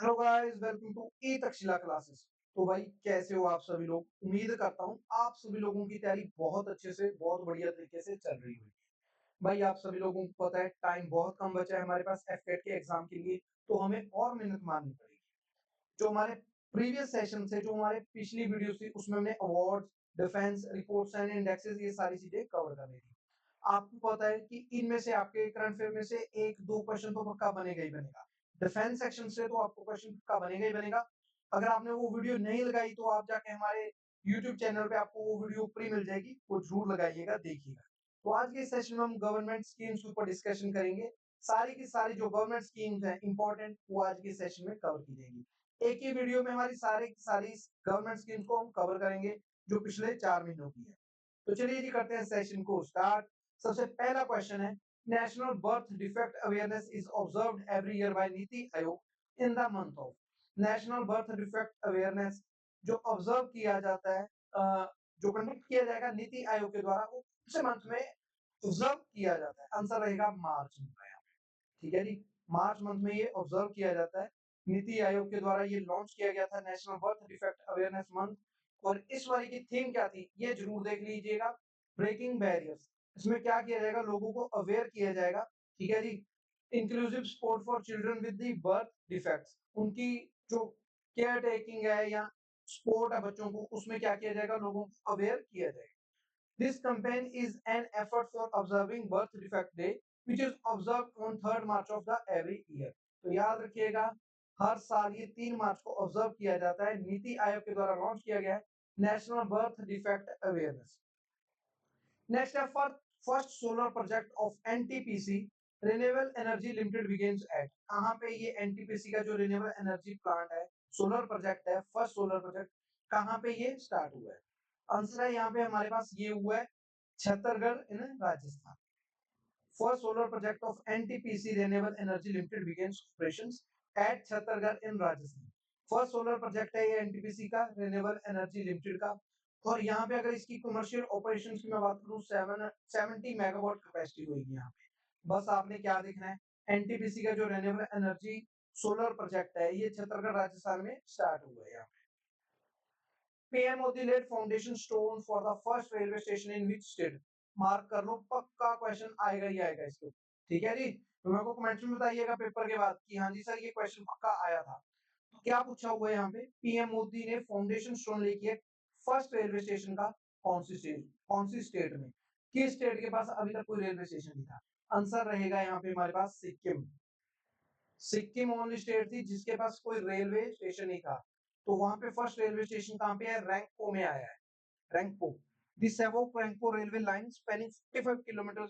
Hello guys, welcome to E Takshashila classes. तो भाई कैसे हो आप सभी लोग? उम्मीद करता हूँ आप सभी लोगों की तैयारी बहुत अच्छे से बहुत बढ़िया तरीके से चल रही होगी। भाई आप सभी लोगों को पता है टाइम बहुत कम बचा है हमारे पास एफकेट के एग्जाम के लिए, तो हमें और मेहनत मारनी पड़ेगी। जो हमारे प्रीवियस सेशन से जो हमारे पिछली वीडियो थी उसमें हमने awards, defence, reports and indexes ये सारी चीजें कवर कर ली थी। आपको पता है कि इनमें से आपके करंट अफेयर में से एक दो क्वेश्चन तो पक्का बनेगा ही बनेगा। डिफेंस सेक्शन से तो आपको क्वेश्चन पक्का बनेगा ही बनेगा। अगर आपने वो वीडियो नहीं लगाई तो आप जाके हमारे यूट्यूब चैनल पे आपको वो वीडियो फ्री मिल जाएगी, वो जरूर लगाइएगा, देखिएगा। तो आज के सेशन में हम गवर्नमेंट स्कीम्स के ऊपर डिस्कशन करेंगे। सारी की सारी जो गवर्नमेंट स्कीम्स हैं इंपॉर्टेंट, वो आज के सेशन में कवर की जाएगी। एक ही वीडियो में हमारी सारी की सारी गवर्नमेंट स्कीम्स को हम कवर करेंगे जो पिछले 4 महीनों की है। तो चलिए जी करते हैं सेशन को स्टार्ट। सबसे पहला क्वेश्चन है, national birth defect awareness is observed every year by Niti Aayog in the month of. National birth defect awareness जो ऑब्जर्व किया जाता है, जो कंडक्ट किया जाएगा नीति आयोग के द्वारा, वो कौन से मंथ में ऑब्जर्व किया जाता है? आंसर रहेगा मार्च में। ठीक है जी, मार्च मंथ में ये ऑब्जर्व किया जाता है। नीति आयोग के द्वारा ये लॉन्च किया गया था national birth defect awareness month. और इस बार की थीम क्या थी ये जरूर देख लीजिएगा, ब्रेकिंग बैरियर्स। इसमें क्या किया जाएगा, लोगों को अवेयर किया जाएगा। ठीक है जी, inclusive support for children with the birth defects, उनकी जो केयर टेकिंग है या सपोर्ट है बच्चों को, उसमें क्या किया जाएगा, लोगों को अवेयर किया जाएगा। This campaign is an effort for observing Birth Defect Day, which is observed on 3rd March of the every year. तो याद रखिएगा, हर साल ये 3 मार्च को ऑब्जर्व किया जाता है। नीति आयोग के द्वारा लॉन्च किया गया है national birth defect awareness. Next है first solar project of NTPC renewable energy limited begins at. कहाँ पे ये एनटीपीसी का जो रिन्यूएबल एनर्जी प्लांट है, सोलर प्रोजेक्ट है, फर्स्ट सोलर प्रोजेक्ट, कहाँ पे ये स्टार्ट हुआ है? आंसर है यहाँ पे हमारे पास ये हुआ है छत्तीसगढ़ इन Rajasthan. First solar project of NTPC Renewable Energy Limited begins operations at Chhattisgarh in Rajasthan। First solar project है ये एनटीपीसी का, रिन्यूएबल एनर्जी लिमिटेड का। और यहाँ पे अगर इसकी कमर्शियल ऑपरेशन की मैं बात करूँ, 70 मेगावाट कैपेसिटी होगी यहाँ पे। बस आपने क्या देखना है, एनटीपीसी का जो रिन्यूएबल एनर्जी सोलर प्रोजेक्ट है ये छत्तीसगढ़ राजस्थान में स्टार्ट हुआ है। यहाँ PM Modi laid foundation stone for the first railway station in which state. Mark कर लो, पक्का क्वेश्चन आएगा ही आएगा इसको। ठीक है जी, तो मेरे को कमेंट्स में बताइएगा पेपर के बाद कि हाँ जी सर ये क्वेश्चन पक्का आया था। तो क्या पूछा हुआ है यहाँ पे, पीएम मोदी ने फाउंडेशन स्टोन लेके है फर्स्ट रेलवे स्टेशन का, कौन सी स्टेट में, किस स्टेट के पास अभी तक कोई रेलवे स्टेशन नहीं था? आंसर रहेगा यहाँ पे हमारे पास सिक्किम। सिक्किम ओनली स्टेट थी जिसके पास कोई रेलवे स्टेशन नहीं था। तो वहां पे फर्स्ट रेलवे स्टेशन कहाँ पे है, रैंकपो में आया है। Rangpo, the Sevoke Rangpo railway line spanning 55 kilometre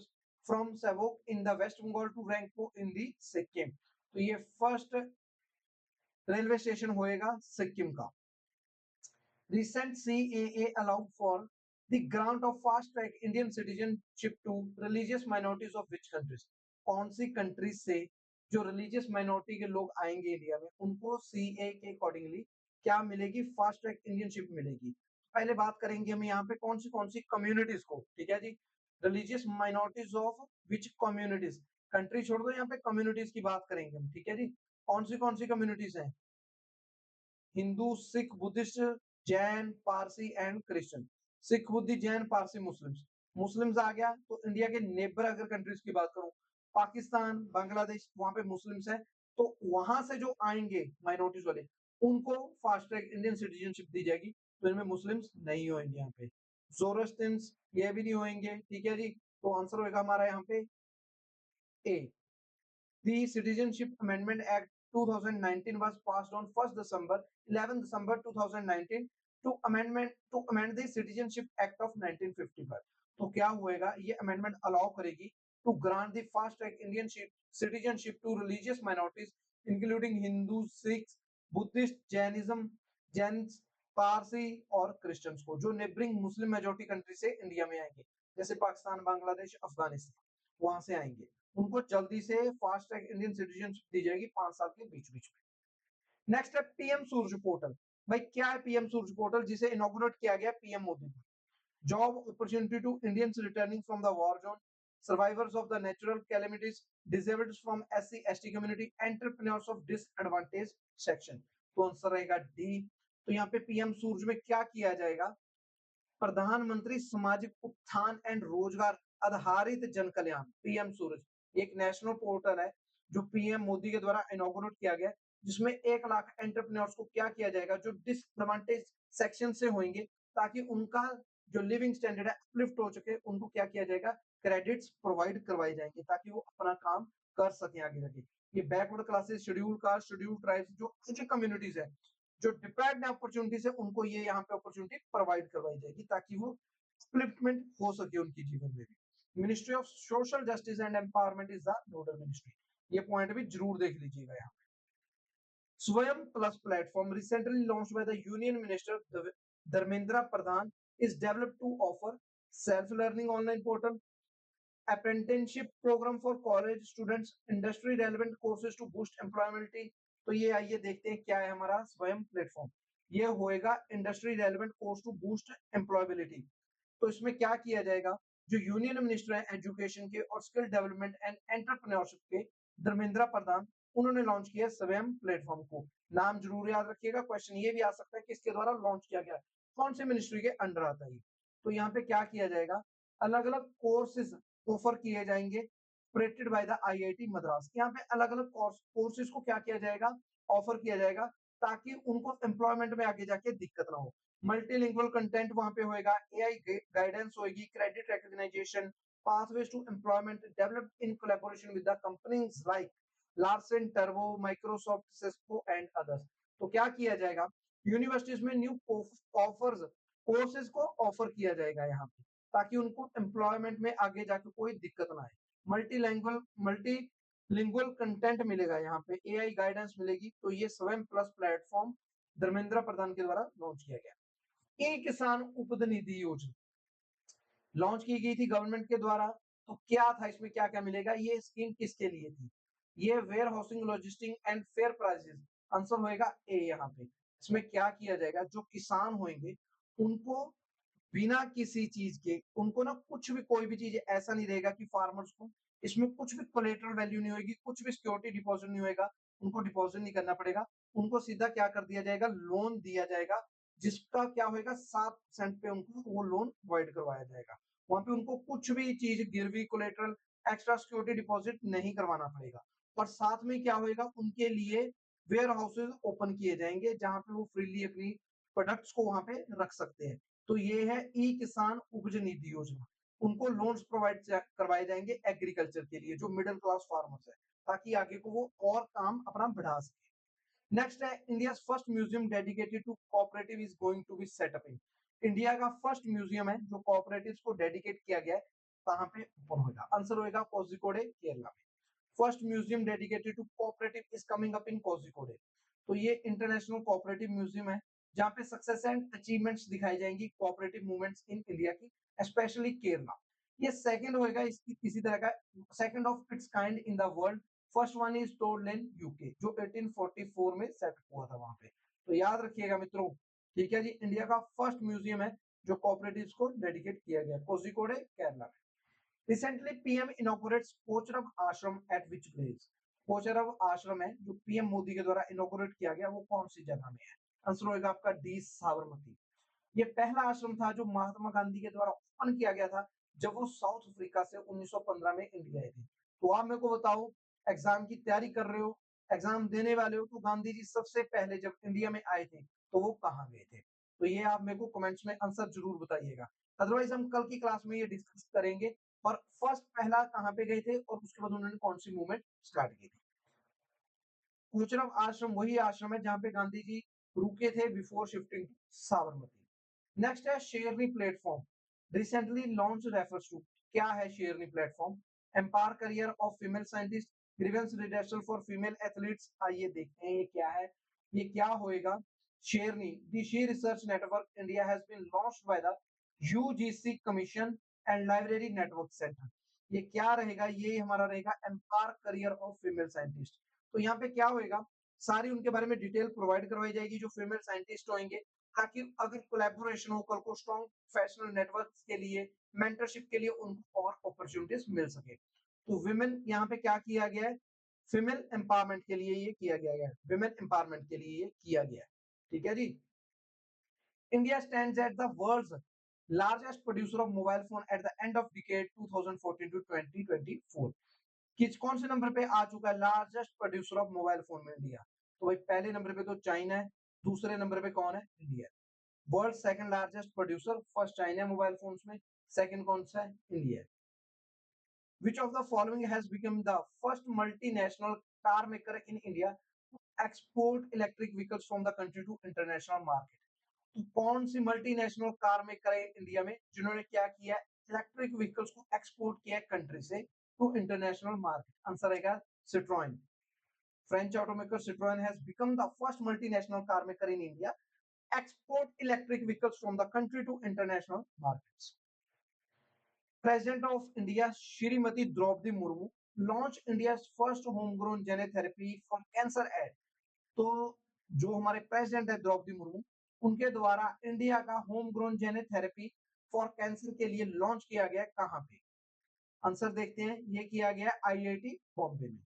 from Sevoke in the West Bengal to Rangpo in the Sikkim. तो ये फर्स्ट रेलवे स्टेशन होएगा सिक्किम का। Recent CAA allowed for the grant of fast track Indian citizenship to religious minorities of which countries? कौन सी country से जो religious minority के लोग आएंगे इंडिया में, उनको सीए के अकॉर्डिंगली क्या मिलेगी, फास्ट ट्रैक इंडियनशिप मिलेगी। पहले बात करेंगे हम यहाँ पे कौन सी कम्युनिटीज को। ठीक है जी, religious minorities of which communities, country छोड़ दो, यहाँ पे कम्युनिटीज की बात करेंगे हम। ठीक है जी, कौन सी कम्युनिटीज हैं, Hindu, Sikh, Buddhist, Jain, Parsi and Christian. Sikh, बुद्धि, जैन, पारसी, मुस्लिम्स। मुस्लिम्स आ गया तो इंडिया के नेबर अगर कंट्रीज की बात करूं, पाकिस्तान, बांग्लादेश, वहां पे मुस्लिम्स है। तो वहां से जो आएंगे माइनॉरिटीज वाले, उनको फास्ट ट्रैक इंडियन सिटीजनशिप दी जाएगी। तो इनमें मुस्लिम्स नहीं होंगे यहाँ पे, जोरोस्ट्रियंस ये भी नहीं होंगे। ठीक है जी, तो आंसर होगा हमारा यहाँ पे ए। The Citizenship Amendment Act 2019 was passed on 1st December 11 December 2019 to amend the Citizenship Act of 1955। तो क्या होएगा, ये अमेंडमेंट अलाउ करेगी to grant the fast track Indian citizenship to religious minorities including Hindu, Sikh, Buddhist, Jain, Parsi और क्रिश्चियंस को, जो neighbouring Muslim majority country से India में आएंगे, जैसे पाकिस्तान, बांग्लादेश, अफगानिस्तान, वहां से आएंगे, उनको जल्दी से फास्ट ट्रैक इंडियन सिटीजनशिप दी जाएगी 5 साल के बीच बीच में। नेक्स्ट है पीएम सूर्य पोर्टल। भाई क्या है पीएम सूर्य पोर्टल, जिसे इनॉग्रेट किया गया पीएम मोदी ने? Job opportunity to Indians returning from the war zone, survivors of the natural calamities, disabled from SC ST community, entrepreneurs of disadvantage section. तो आंसर रहेगा डी। तो यहाँ पे पीएम सूरज में क्या किया जाएगा? प्रधानमंत्री सामाजिक उत्थान एंड रोजगार आधारित जन कल्याण, पीएम सूरज एक नेशनल पोर्टल है जो पीएम मोदी के द्वारा इनॉग्रेट किया गया, जिसमें 1 लाख एंटरप्रेन्योर्स को क्या किया जाएगा जो डिसएडवांटेज सेक्शन से होंगे, ताकि उनका जो लिविंग स्टैंडर्ड है अपलिफ्ट हो सके, उनको क्या किया जाएगा? क्रेडिट्स प्रोवाइड करवाए जाएंगे ताकि वो अपना काम कर सके आगे जाके। ये backward classes, schedule caste, schedule tribes, जो ऐसी कम्युनिटीज है जो डिप्राइव्ड अपॉर्चुनिटीज है, उनको ये यहाँ पे अपॉर्चुनिटी प्रोवाइड करवाई जाएगी ताकि वो अपलिफ्टमेंट हो सके उनके जीवन में भी। Ministry of social justice and empowerment is the nodal ministry. ये पॉइंट भी जरूर देख लीजिएगा यहाँ। Swayam plus platform recently launched by the union minister Dharmendra Pradhan is developed to offer self learning online portal, apprenticeship program for college students, industry relevant courses to boost employability। तो ये आइए देखते हैं क्या है हमारा स्वयं प्लेटफॉर्म। ये होएगा industry relevant course to boost employability. तो इसमें क्या किया जाएगा? जो यूनियन मिनिस्टर है एजुकेशन के और स्किल डेवलपमेंट एंड एंटरप्रेन्योरशिप के, धर्मेंद्र प्रधान, उन्होंने लॉन्च किया स्वयं प्लेटफॉर्म को। नाम जरूर याद रखिएगा, क्वेश्चन ये भी आ सकता है कि इसके द्वारा लॉन्च किया गया, कौन से मिनिस्ट्री के अंडर आता है। तो यहाँ पे क्या किया जाएगा? अलग अलग कोर्सेज ऑफर किए जाएंगे operated by the IIT Madras. यहाँ पे अलग अलग कोर्सेज को क्या किया जाएगा? ऑफर किया जाएगा ताकि उनको एम्प्लॉयमेंट में आगे जाके दिक्कत ना हो। मल्टीलिंगुअल कंटेंट वहां पे होएगा, एआई गाइडेंस होएगी, credit recognition, pathways to employment developed in collaboration with the companies like Larsen, Turbo, Microsoft, Cisco and others। तो क्या किया जाएगा? यूनिवर्सिटीज में न्यू ऑफर्स, कोर्सेज को ऑफर किया जाएगा यहाँ पे ताकि उनको एम्प्लॉयमेंट में आगे जाके कोई दिक्कत ना आए। मल्टीलिंगुअल कंटेंट मिलेगा यहाँ पे, एआई गाइडेंस मिलेगी। तो ये स्वयं प्लस प्लेटफॉर्म धर्मेंद्र प्रधान के द्वारा लॉन्च किया गया। ई किसान उपनिधि योजना लॉन्च की गई थी गवर्नमेंट के द्वारा। तो क्या था इसमें, क्या क्या मिलेगा? ये स्कीम किसके लिए थी? ये warehousing, logistic and fair prices. Answer होएगा ए यहाँ पे। इसमें क्या किया जाएगा? जो किसान होंगे उनको बिना किसी चीज के, उनको ना कुछ भी, कोई भी चीज ऐसा नहीं रहेगा कि फार्मर्स को इसमें कुछ भी कोलेटरल वैल्यू नहीं होगी, कुछ भी सिक्योरिटी डिपॉजिट नहीं होएगा, उनको डिपॉजिट नहीं करना पड़ेगा। उनको सीधा क्या कर दिया जाएगा? लोन दिया जाएगा, जिसका क्या होएगा? 7% पे उनको वो लोन प्रोवाइड करवाया जाएगा। वहां पे उनको कुछ भी चीज गिरवी, कोलेटरल, एक्स्ट्रा सिक्योरिटी डिपॉजिट नहीं करवाना पड़ेगा। और साथ में क्या होएगा? उनके लिए वेयर हाउसेज ओपन किए जाएंगे जहां पे वो फ्रीली अपनी प्रोडक्ट्स को वहां पे रख सकते हैं। तो ये है ई किसान उपज निधि योजना। उनको लोन्स प्रोवाइड करवाए जाएंगे एग्रीकल्चर के लिए, जो मिडिल क्लास फार्मर्स है, ताकि आगे को वो और काम अपना बढ़ा सके। नेक्स्ट है India first museum dedicated to cooperative is going to be set up in. India का फर्स्ट म्यूजियम है जो कोऑपरेटिव्स को डेडिकेट किया गया है, कहां पे ओपन होगा? आंसर होगा कोझिकोडे, केरला में। First museum dedicated to cooperative is coming up in Kozhikode. तो ये इंटरनेशनल कोऑपरेटिव म्यूजियम है जहां पे सक्सेस एंड अचीवमेंट्स दिखाई जाएंगी कोऑपरेटिव मूवमेंट्स इन इंडिया की, स्पेशली केरला। ये सेकंड होएगा इसकी किसी तरह का, second of its kind in the world. First one is told in UK, जो 1844 में सेट हुआ था वहां पे। तो याद रखिएगा मित्रों, ठीक है जी। इंडिया का फर्स्ट म्यूजियम है जो कोऑपरेटिव्स को डेडिकेट किया गया, कोझिकोडे, केरला में। रिसेंटली पीएम इनॉग्रेट्स पोचरब आश्रम एट विच प्लेस। पोचरब आश्रम है जो पीएम मोदी के द्वारा इनॉग्रेट किया गया, वो कौन सी जगह में है? आंसर होगा आपका डी, साबरमती। ये पहला आश्रम था जो महात्मा गांधी के द्वारा ओपन किया गया था जब वो साउथ अफ्रीका से 1915 में इंडिया आए थे। तो आप मेरे को बताओ, एग्जाम की तैयारी कर रहे हो, एग्जाम देने वाले हो, तो गांधी जी सबसे पहले जब इंडिया में आए थे तो वो कहाँ गए थे? तो ये आप मेरे को कमेंट्स में आंसर जरूर बताइएगा। अदरवाइज हम कल की क्लास में ये डिस्कस करेंगे और फर्स्ट पहला कहाँ पे गए थे और उसके बाद उन्होंने कौन सी मूवमेंट स्टार्ट की थी। कोचरब आश्रम वही आश्रम है जहाँ पे गांधी जी रुके थे before shifting to Sabarmati. Next है Sherni platform, recently launch refers to. क्या है Sherni platform? Empower career of female scientist, grievance redressal for female athletes. आइए देखते हैं ये क्या है, ये क्या होएगा। Sherni the she research network India has been launched by the UGC commission and library network centre. ये क्या रहेगा? ये हमारा रहेगा empower career of female scientist. तो यहाँ पे क्या होएगा? सारी उनके बारे में डिटेल प्रोवाइड करवाई जाएगी जो फीमेल साइंटिस्ट होंगे, ताकि अगर कोलैबोरेशन हो कल को स्ट्रॉन्ग प्रोफेशनल नेटवर्क के लिए, मेंटरशिप के लिए उनको और अपॉर्चुनिटीज मिल सके। तो विमेन यहाँ पे क्या किया गया है, फीमेल एम्पावरमेंट के लिए ये किया गया है, विमेन एम्पावरमेंट के लिए ये किया गया है। ठीक है जी। India stands at the world's largest producer of mobile phone at the end of decade 2014 to 2024। किस कौन से नंबर पे आ चुका है largest producer of mobile phone में इंडिया? तो भाई पहले नंबर पे तो चाइना है, दूसरे नंबर पे कौन है? India. World second largest producer, first China mobile phones में, सेकंड कौन सा है? India. Which of the following has become the first multinational car maker in India to export electric vehicles from the country to international market? तो कौन सी multinational car maker है India में जिन्होंने क्या किया, इलेक्ट्रिक व्हीकल्स को एक्सपोर्ट किया country से टू इंटरनेशनल मार्केट? आंसर रहेगा Citroen. French automaker Citroën has become the first multinational car maker in India export electric vehicles from the country to international markets. President of India Shrimati Draupadi Murmu launched India's first homegrown gene therapy for cancer at, तो जो हमारे president है द्रौपदी मुर्मू, उनके द्वारा India का home grown जेने therapy for cancer के लिए लॉन्च किया गया कहां पे? आंसर देखते हैं, ये किया गया आईआईटी बॉम्बे में।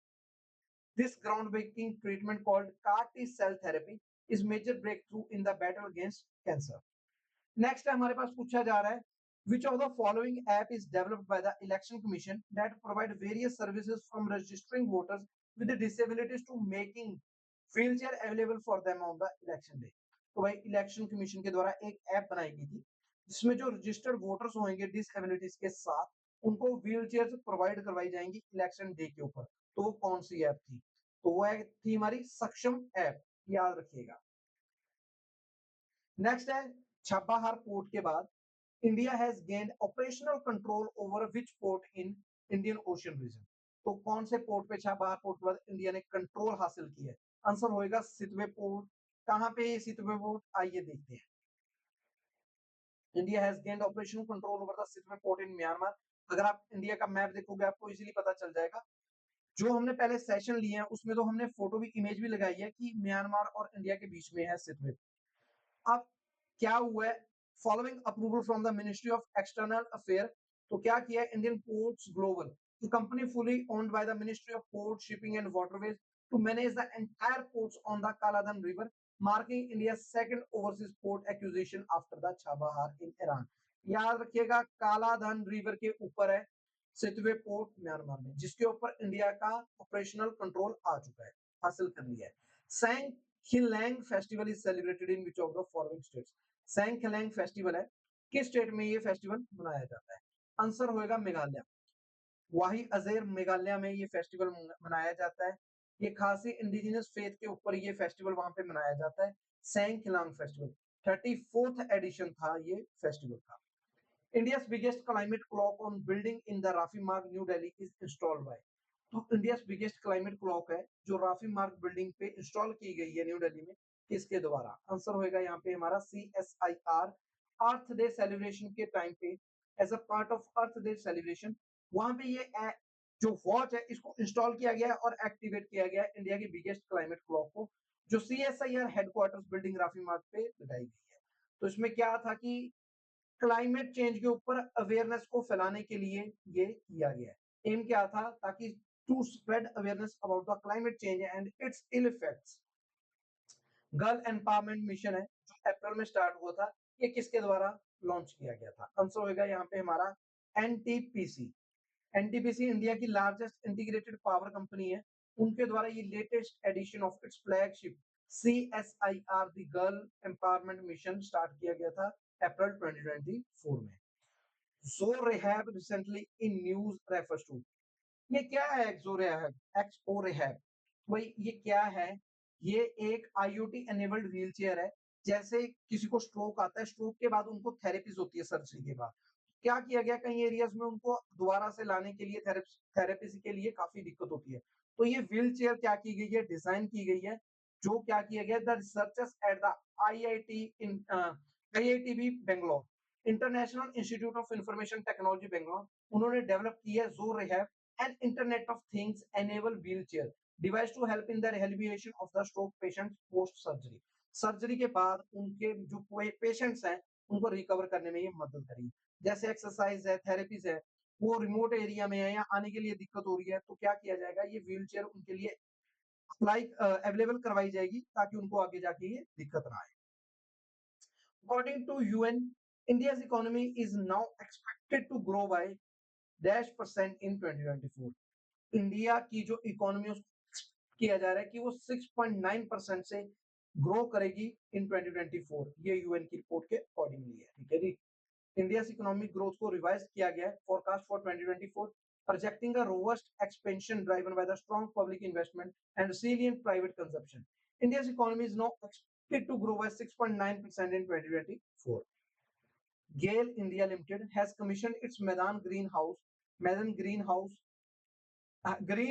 This groundbreaking treatment called CAR T cell therapy is major breakthrough in the battle against cancer. Next हमारे पास पूछा जा रहा है, which of the following app is developed by the election commission that provide various services from registering voters with the disabilities to making wheelchair available for them on the election day? तो भाई election commission के द्वारा एक app बनाई गई थी जिसमें जो रजिस्टर्ड वोटर्स होंगे डिसेबिलिटीज के साथ उनको व्हील चेयर प्रोवाइड करवाई जाएंगी इलेक्शन डे के ऊपर। तो वो कौन सी ऐप थी? तो वो थी हमारी सक्षम ऐप, याद रखिएगा। नेक्स्ट है छापाहार पोर्ट के बाद India has gained operational control over which port in Indian ocean region? तो कौन से पोर्ट पे छापाहार पोर्ट के बाद इंडिया ने कंट्रोल हासिल किया है? आंसर होएगा सितवे पोर्ट। कहां पे ये सितवे पोर्ट, आइए देखते हैं। India has gained operational control over the Sittwe port in Myanmar. अगर आप इंडिया का मैप देखोगे आपको इजीली पता चल जाएगा। जो हमने पहले सेशन लिए हैं उसमें तो हमने फोटो भी इमेज भी लगाई है कि म्यांमार और इंडिया के बीच में है सितवे। अब क्या हुआ है, following approval from the ministry of external affair, तो क्या किया Indian ports global, the company fully owned by the ministry of port shipping and waterways to manage the entire ports on the Kaladan river, marking India second overseas port acquisition after the Chabahar in Iran. याद रखिएगा कालाधन river के ऊपर है Sittwe port Myanmar में, जिसके ऊपर India का ऑपरेशनल कंट्रोल आ चुका है, हासिल कर लिया है। Seng Khihlang festival is celebrated in which of the following states? Seng Khihlang festival है, किस स्टेट में ये फेस्टिवल मनाया जाता है? आंसर होएगा मेघालय। वाही अजेर मेघालय में ये फेस्टिवल मनाया जाता है। ये खासी इंडिजिनस फेथ के ऊपर ये फेस्टिवल वहां पे मनाया जाता है, सैंग खिलांग फेस्टिवल। 34th एडिशन था ये फेस्टिवल का। India's biggest climate clock on building in the Rafi Marg, New Delhi is installed by, तो इंडिया बिगेस्ट क्लाइमेट क्लॉक है जो राफी मार्क बिल्डिंग पे इंस्टॉल की गई है न्यू दिल्ली में, किसके द्वारा? आंसर होएगा यहाँ पे हमारा CSIR। अर्थ डे सेलिब्रेशन के टाइम पे as a part of earth day celebration वहां पे ये जो वॉच है इसको इंस्टॉल किया गया है और एक्टिवेट किया गया है इंडिया की बिगेस्ट क्लाइमेट क्लॉक को, जो CSIR headquarters building Rafi mark पे लगाई गई है। तो इसमें क्या था कि क्लाइमेट चेंज के ऊपर अवेयरनेस को फैलाने के लिए ये किया गया है। एम क्या था, ताकि to spread awareness about the climate change and its ill effects. Girl empowerment mission है जो अप्रैल में स्टार्ट हुआ था, ये किसके द्वारा लॉन्च किया गया था? आंसर होगा यहाँ पे हमारा एनटीपीसी। एनटीपीसी इंडिया की लार्जेस्ट इंटीग्रेटेड पावर कंपनी है, उनके द्वारा ये latest edition of its flagship CSIR the girl empowerment mission start किया गया था अप्रैल 2024 में। Zorrehab recently in news refers to, ये क्या है Zorrehab? XORehab भाई ये क्या है? ये एक IoT enabled व्हीलचेयर है। जैसे किसी को स्ट्रोक आता है, स्ट्रोक के बाद उनको थेरेपीज होती है सर्जरी के बाद, क्या किया गया कई एरियाज में उनको दोबारा से लाने के लिए थेरेपी के लिए काफी दिक्कत होती है, तो ये व्हीलचेयर क्या की गई है, डिजाइन की गई है, जो क्या किया गया the researchers at the IITB Bangalore, international institute of information technology Bangalore, उन्होंने डेवलप की है Zo Rehab, an Internet of Things enabled wheelchair device to help in the rehabilitation of the stroke patients post surgery। Surgery के बाद उनके जो patients हैं उनको recover करने में ये मदद करेगी। जैसे एक्सरसाइज है, थेरेपीज है, वो रिमोट एरिया में है या आने के लिए दिक्कत हो रही है, तो क्या किया जाएगा, ये व्हील चेयर उनके लिए अवेलेबल करवाई जाएगी ताकि उनको आगे जाके ये दिक्कत ना आए। According to UN, India's economy is now expected to grow by dash percent in 2024. India की जो इकोनॉमी उसको किया जा रहा है कि वो 6.9% से ग्रो करेगी इन 2024। ये यूएन की रिपोर्ट के अकॉर्डिंगली है, ठीक है जी। India's economic growth को रिवाइज किया गया है, forecast for 2024 projecting a robust expansion driven by the strong public investment and resilient private consumption. India's economy is now expected to grow by 6.9% in 2024. GAIL India Limited has commissioned its green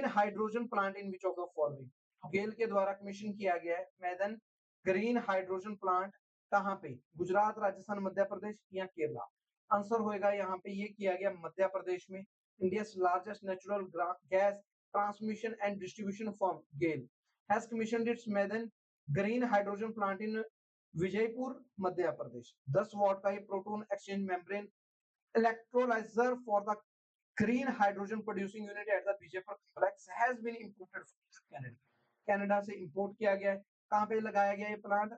hydrogen plant in which of the following? गेल के द्वारा commission किया गया है maiden green hydrogen plant कहाँ पे? गुजरात, राजस्थान, मध्य प्रदेश या Kerala? Answer होएगा यहाँ पे ये किया गया मध्य प्रदेश में। India's largest natural gas transmission and distribution firm GAIL has commissioned its Madan green hydrogen plant in Vijaypur, Madhya Pradesh. 10 what का ये proton exchange membrane electrolyzer for the green hydrogen producing unit at the Bijapur complex has been imported from Canada. Canada से import किया गया है। कहाँ पे लगाया गया ये प्लांट?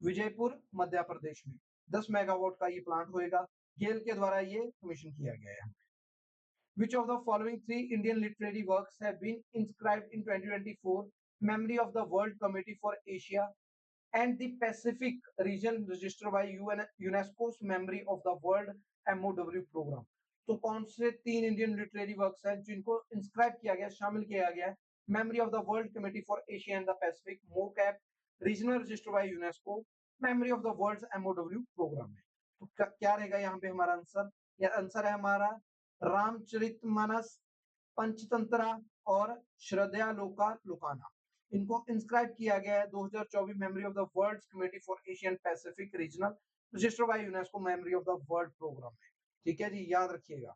विजयपुर, मध्य प्रदेश में। 10 मेगावाट का ये प्लांट होएगा। गेल के द्वारा ये कमीशन किया गया है। Which of the following three Indian literary works have been inscribed in 2024 memory of the World Committee for Asia and the Pacific region registered by UNESCO's memory of the World MOW program? तो कौन से तीन Indian literary works हैं जिनको inscribe किया गया, शामिल किया गया है memory of the world committee for Asia and the Pacific मोकैप regional register by UNESCO memory of the world MOW programme में? तो क्या रहेगा यहाँ पे हमारा आंसर? या आंसर है हमारा रामचरितमानस, पंचतंत्रा और श्रद्धा लोका लुकाना। इनको इंस्क्राइब किया गया है 2024 memory of the world committee for Asian Pacific regional register by UNESCO memory of the world program में। ठीक है जी, याद रखिएगा।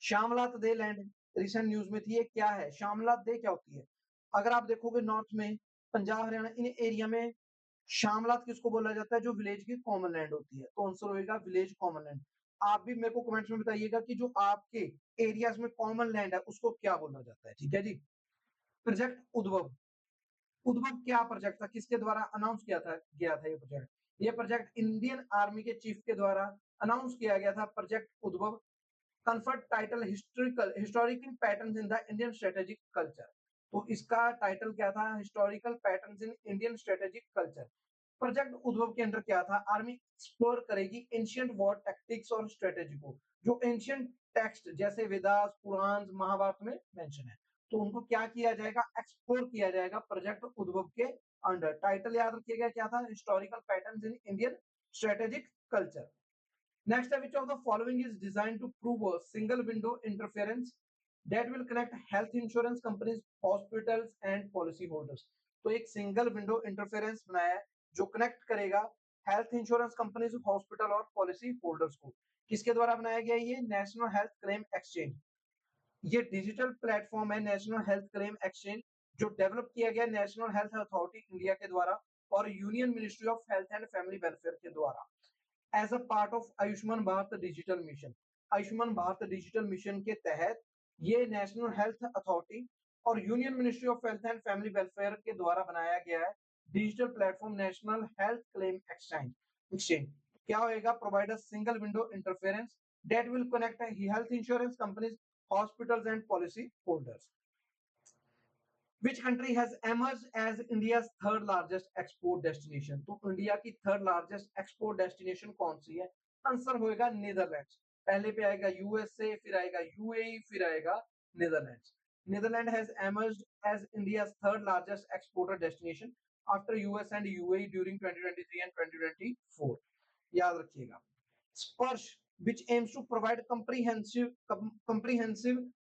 श्यामला दे लैंड रिसेंट न्यूज में थी, ये क्या है? श्यामला दे क्या होती है? अगर आप देखोगे नॉर्थ में, पंजाब, हरियाणा, इन एरिया में श्यामलात किसको बोला जाता है? जो विलेज की कॉमन लैंड होती है। तो आंसर होगा विलेज कॉमन लैंड। आप भी मेरे को कमेंट्स में बताइएगा कि जो आपके एरियाज में कॉमन लैंड है उसको क्या बोला जाता है, ठीक है जी। प्रोजेक्ट उद्भव, उद्भव क्या प्रोजेक्ट था, किसके द्वारा अनाउंस किया था गया था ये प्रोजेक्ट? ये प्रोजेक्ट इंडियन आर्मी के चीफ के द्वारा अनाउंस किया गया था, प्रोजेक्ट उद्भव। Confer title historical patterns in the Indian strategic culture. तो इसका टाइटल क्या था? Historical patterns in Indian strategic culture. Project उद्भव के अंदर क्या था? आर्मी एक्सप्लोर करेगी एंशिएंट वॉर टैक्टिक्स और स्ट्रेटेजी को, जो एंशिएंट टेक्स्ट जैसे वेदास, पुराण, महाभारत में मेंशन है, तो उनको क्या किया जाएगा? एक्सप्लोर किया जाएगा प्रोजेक्ट उद्भव के अंडर। टाइटल याद रखिएगा क्या था? Historical patterns in Indian strategic culture. Next, which of the following is designed to prove a single window interference that will connect health insurance companies, hospitals and policy holders? तो एक single window interference बनाया है जो connect करेगा health insurance companies, hospital और policy holders को। किसके द्वारा बनाया गया? ये नेशनल हेल्थ क्लेम एक्सचेंज। ये डिजिटल प्लेटफॉर्म है नेशनल हेल्थ क्लेम एक्सचेंज, जो डेवलप किया गया नेशनल हेल्थ अथॉरिटी इंडिया के द्वारा और union ministry of health and family welfare के द्वारा as a part of Ayushman Bharat digital mission. Ayushman Bharat digital mission के तहत ये नेशनल हेल्थ अथॉरिटी और union ministry of health and family welfare के द्वारा बनाया गया है digital platform national health claim exchange. क्या होएगा? Provide a single window interference that will connect health insurance companies, hospitals and policy holders. Which country has emerged as India's third largest export destination? तो India की third largest export destination कौन सी है? Answer होएगा Netherlands. पहले पे आएगा USA, फिर आएगा यूएई, फिर आएगा Netherlands. Netherlands has emerged as India's third largest exporter destination after US and UAE during 2023 and 2024. याद रखिएगा। Sparsh, which aims to provide comprehensive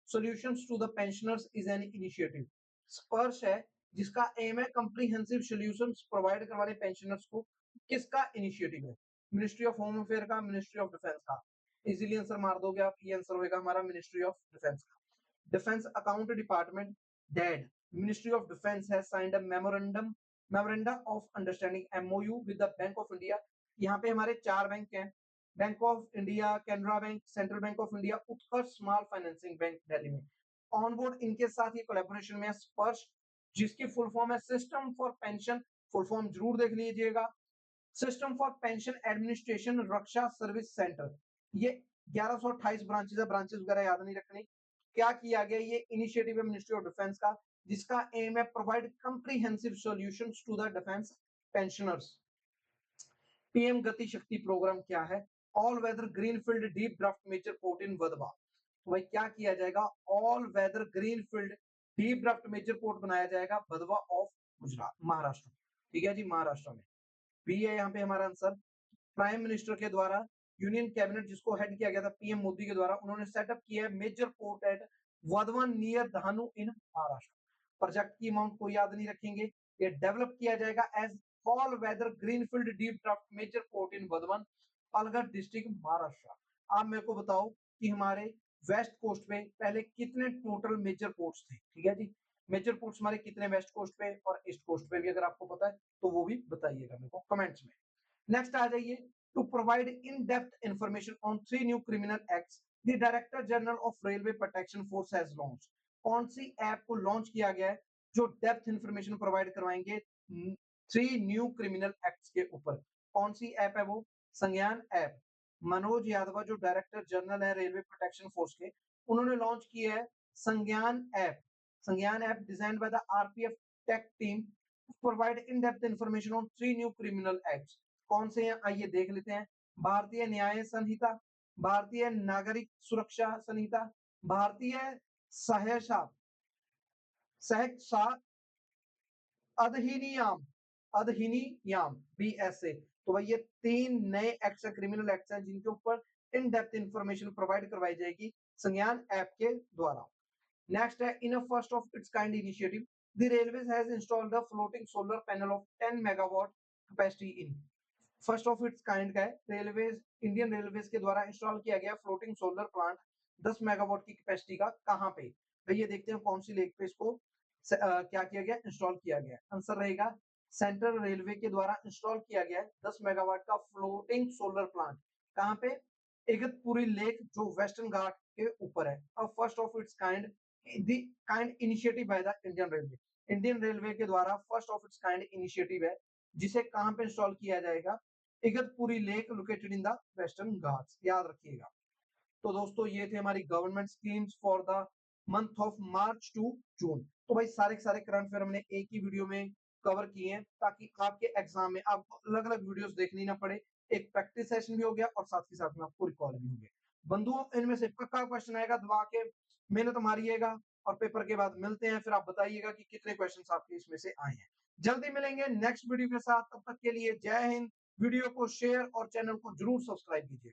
solutions to the pensioners, is an initiative. स्पर्श है जिसका aim है comprehensive solutions provide करवाने pensioners को। किसका initiative है? मिनिस्ट्री ऑफ होम अफेयर का, मिनिस्ट्री ऑफ डिफेंस का। इजीली आंसर मार दोगे आप, ये आंसर होगा हमारा मिनिस्ट्री ऑफ डिफेंस का। Defence account department dead, ministry of defence has signed a memorandum memorandum of understanding MOU with the bank of India. यहाँ पे हमारे 4 बैंक हैं, bank of India, Canara bank, central bank of India, Utkarsh small financing bank Delhi में। On board इनके साथ ये collaboration में है स्पर्श, जिसकी फुल फॉर्म है system for pension, full form जरूर देख लीजिएगा, system for pension administration Raksha service centre. ये 1128 ब्रांचेस है, ब्रांचेस वगैरह याद नहीं रखनी। क्या किया गया, ये इनिशिएटिव है मिनिस्ट्री ऑफ डिफेंस का, जिसका एम है provide comprehensive solutions to the defence pensioners. PM Gati Shakti program क्या है, all weather greenfield deep draft major port in Vadhavan. तो भाई क्या किया जाएगा, all weather greenfield deep draft major port बनाया जाएगा वधवा ऑफ गुजरात, महाराष्ट्र। ठीक है जी, महाराष्ट्र में बी है यहाँ पे हमारा आंसर। प्राइम मिनिस्टर के द्वारा यूनियन कैबिनेट जिसको हेड किया गया था पीएम मोदी के द्वारा, उन्होंने सेटअप किया है major port at Vadhavan near Dahanu in Maharashtra. Project की अमाउंट को याद नहीं रखेंगे, ये डेवलप किया जाएगा as all weather greenfield deep draft major port in Vadhavan, Palghar district, Maharashtra. आप मेरे को बताओ कि हमारे वेस्ट कोस्ट पे पहले कितने टोटल मेजर पोर्ट्स थे। ठीक है जी, मेजर पोर्ट्स हमारे कितने वेस्ट कोस्ट पे और ईस्ट कोस्ट पे भी अगर आपको पता है तो वो भी बताइएगा मेरे को कमेंट्स में। नेक्स्ट आ जाइए, to provide in depth information on 3 new criminal acts the director general of railway protection force has launch. कौन सी ऐप को लॉन्च किया गया है जो डेप्थ इंफॉर्मेशन प्रोवाइड करवाएंगे 3 न्यू क्रिमिनल एक्ट्स के ऊपर। कौन सी ऐप है वो, संज्ञान ऐप। मनोज यादव जो डायरेक्टर जनरल है रेलवे प्रोटेक्शन फोर्स के, उन्होंने लॉन्च किया है संज्ञान ऐप। संज्ञान app designed by the RPF tech team provide in depth information on 3 new criminal acts. कौन से हैं आइए देख लेते हैं। भारतीय न्याय संहिता, भारतीय नागरिक सुरक्षा संहिता, भारतीय सहसा सहसा अधिनियम, अधिनियम बीएसए। तो भाई ये 3 नए एक्ट्स हैं, क्रिमिनल एक्ट्स हैं, जिनके ऊपर इन डेप्थ इंफॉर्मेशन प्रोवाइड करवाई जाएगी संज्ञान ऐप के द्वारा। नेक्स्ट है, in a first of its kind initiative the railways has installed a floating solar panel of 10 megawatt capacity in. First of its kind का है, रेलवेज, इंडियन रेलवेज के द्वारा इंस्टॉल किया गया फ्लोटिंग सोलर प्लांट 10 मेगावाट की capacity का, कहां पे। भैया देखते हैं कौन सी लेक पे इसको क्या किया गया, इंस्टॉल किया गया। आंसर रहेगा सेंट्रल रेलवे के द्वारा इंस्टॉल किया गया है 10 मेगावाट का फ्लोटिंग सोलर प्लांट, कहां पे, इगतपुरी लेक जो वेस्टर्न घाट के ऊपर है। अब first of its kind, the kind initiative by the Indian railway, Indian railway के द्वारा first of its kind initiative है, जिसे कहां पे इंस्टॉल किया जाएगा, Igatpuri lake located in the western Ghats, याद रखिएगा। तो दोस्तों ये थे हमारी government schemes for the month of March to June. तो भाई सारे के सारे करंट अफेयर हमने एक ही वीडियो में कवर किए हैं, ताकि आपके एग्जाम में आपको अलग अलग वीडियोस देखनी ना पड़े। एक प्रैक्टिस सेशन भी हो गया और साथ ही साथ में आपको रिकॉल भी हो गया। बंधुओं इनमें से पक्का क्वेश्चन आएगा, दबा के मेहनत मारिएगा और पेपर के बाद मिलते हैं, फिर आप बताइएगा कि कितने क्वेश्चन आपके इसमें से आए हैं। जल्दी मिलेंगे नेक्स्ट वीडियो के साथ, तब तक के लिए जय हिंद। वीडियो को शेयर और चैनल को जरूर सब्सक्राइब कीजिए।